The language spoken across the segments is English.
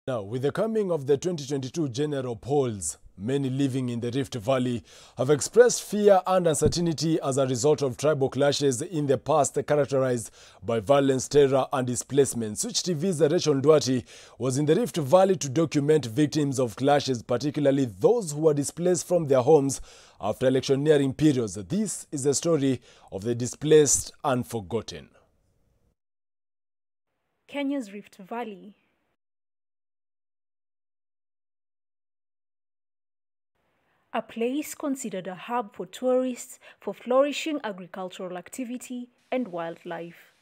Now, with the coming of the 2022 general polls, many living in the Rift Valley have expressed fear and uncertainty as a result of tribal clashes in the past characterized by violence, terror and displacement. Switch TV's Rachel Ndwati was in the Rift Valley to document victims of clashes, particularly those who were displaced from their homes after electioneering periods. This is the story of the displaced and forgotten. Kenya's Rift Valley. A place considered a hub for tourists, for flourishing agricultural activity and wildlife.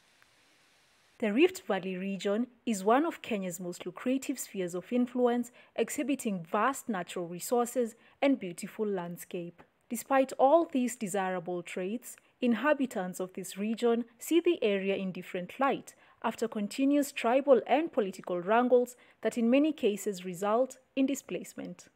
The Rift Valley region is one of Kenya's most lucrative spheres of influence, exhibiting vast natural resources and beautiful landscape. Despite all these desirable traits, inhabitants of this region see the area in different light after continuous tribal and political wrangles that in many cases result in displacement.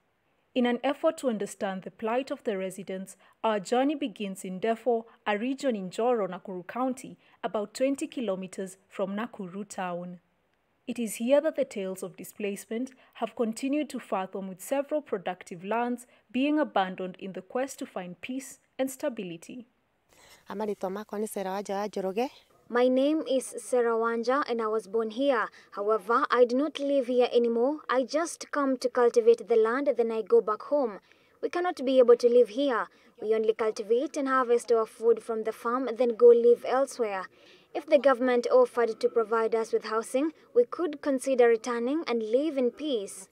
In an effort to understand the plight of the residents, our journey begins in Ndeefo, a region in Njoro, Nakuru County, about 20 kilometers from Nakuru town. It is here that the tales of displacement have continued to fathom, with several productive lands being abandoned in the quest to find peace and stability. My name is Serawanja and I was born here. However, I do not live here anymore. I just come to cultivate the land, then I go back home. We cannot be able to live here. We only cultivate and harvest our food from the farm, then go live elsewhere. If the government offered to provide us with housing, we could consider returning and live in peace.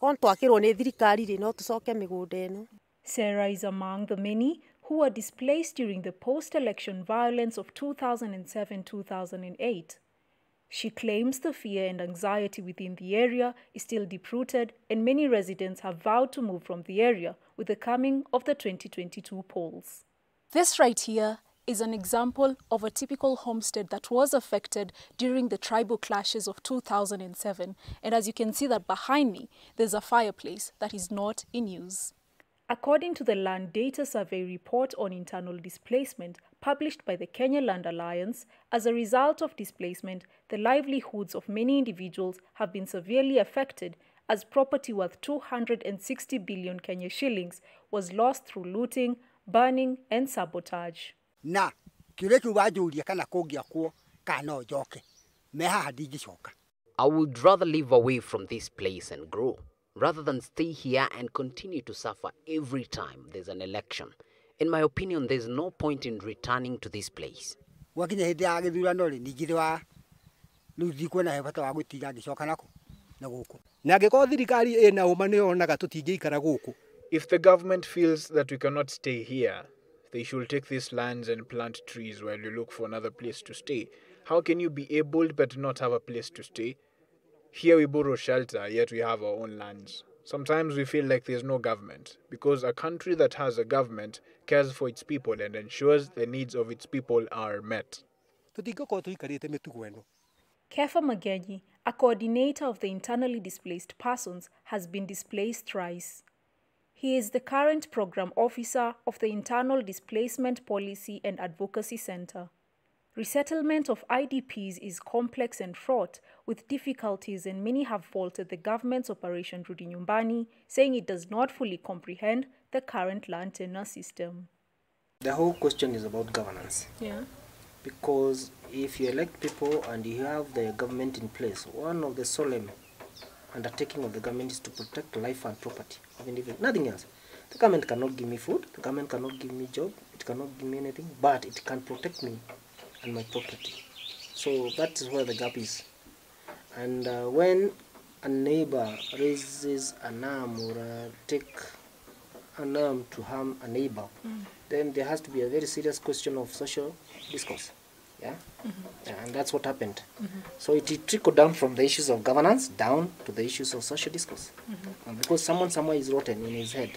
Sarah is among the many who were displaced during the post-election violence of 2007-2008. She claims the fear and anxiety within the area is still deep-rooted, and many residents have vowed to move from the area with the coming of the 2022 polls. This right here is an example of a typical homestead that was affected during the tribal clashes of 2007. And as you can see that behind me, there's a fireplace that is not in use. According to the Land Data Survey report on internal displacement published by the Kenya Land Alliance, as a result of displacement, the livelihoods of many individuals have been severely affected, as property worth 260 billion Kenya shillings was lost through looting, burning and sabotage. I would rather live away from this place and grow, rather than stay here and continue to suffer every time there's an election. In my opinion, there's no point in returning to this place. If the government feels that we cannot stay here, they should take these lands and plant trees while you look for another place to stay. How can you be able but not have a place to stay? Here we borrow shelter, yet we have our own lands. Sometimes we feel like there's no government, because a country that has a government cares for its people and ensures the needs of its people are met. Kefa Magenyi, a coordinator of the internally displaced persons, has been displaced thrice. He is the current program officer of the Internal Displacement Policy and Advocacy Center. Resettlement of IDPs is complex and fraught with difficulties, and many have faulted the government's Operation Rudi Nyumbani, saying it does not fully comprehend the current land tenure system. The whole question is about governance. Yeah. Because if you elect people and you have the government in place, one of the solemn undertaking of the government is to protect life and property of individuals. Nothing else. The government cannot give me food, the government cannot give me job, it cannot give me anything, but it can protect me and my property. So that is where the gap is. And when a neighbor raises an arm or take an arm to harm a neighbor, then there has to be a very serious question of social discourse. Yeah? Yeah, and that's what happened. So it trickled down from the issues of governance down to the issues of social discourse. Because someone somewhere is rotten in his head.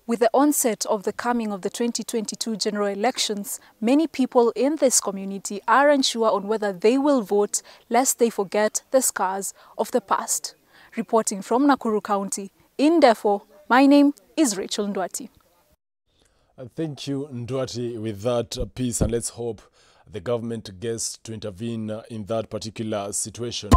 With the onset of the coming of the 2022 general elections, many people in this community are unsure on whether they will vote, lest they forget the scars of the past. Reporting from Nakuru County, in Ndeefo, my name is Rachel Ndwati. Thank you, Ndwati, with that piece, and let's hope the government gets to intervene in that particular situation.